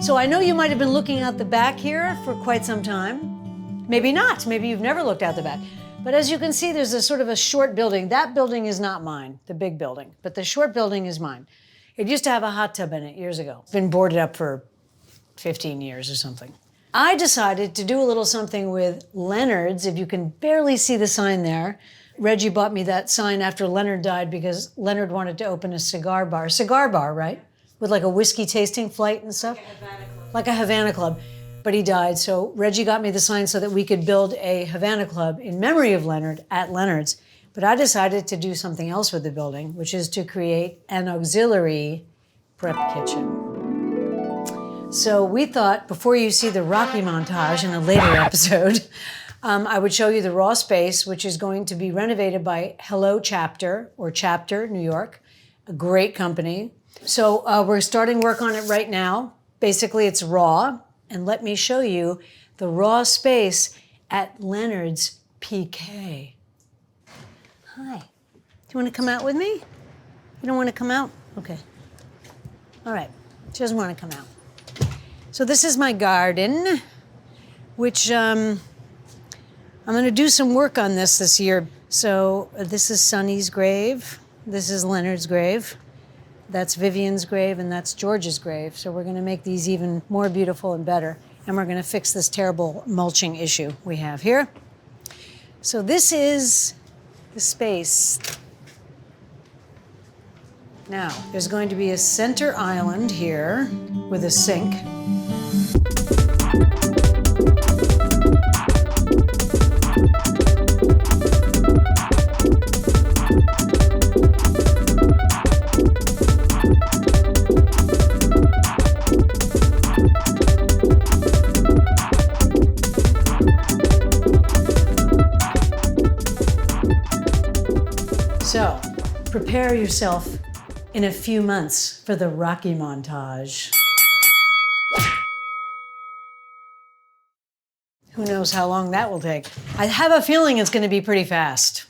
So I know you might have been looking out the back here for quite some time. Maybe not, maybe you've never looked out the back. But as you can see, there's a sort of a short building. That building is not mine, the big building, but the short building is mine. It used to have a hot tub in it years ago. It's been boarded up for 15 years or something. I decided to do a little something with Leonard's, if you can barely see the sign there. Reggie bought me that sign after Leonard died because Leonard wanted to open a cigar bar. Cigar bar, right? With like a whiskey tasting flight and stuff? Like a Havana Club. Like a Havana Club. But he died, so Reggie got me the sign so that we could build a Havana Club in memory of Leonard at Leonard's. But I decided to do something else with the building, which is to create an auxiliary prep kitchen. So we thought, before you see the Rocky montage in a later episode, I would show you the raw space, which is going to be renovated by Hello Chapter, or Chapter, New York, a great company. So we're starting work on it right now. Basically, it's raw. And let me show you the raw space at Leonard's PK. Hi. Do you want to come out with me? You don't want to come out? Okay. All right. She doesn't want to come out. So this is my garden, which I'm going to do some work on this year. So this is Sonny's grave. This is Leonard's grave. That's Vivian's grave, and that's George's grave. So we're going to make these even more beautiful and better. And we're going to fix this terrible mulching issue we have here. So this is the space. Now, there's going to be a center island here with a sink. So, prepare yourself in a few months for the Rocky montage. Who knows how long that will take? I have a feeling it's going to be pretty fast.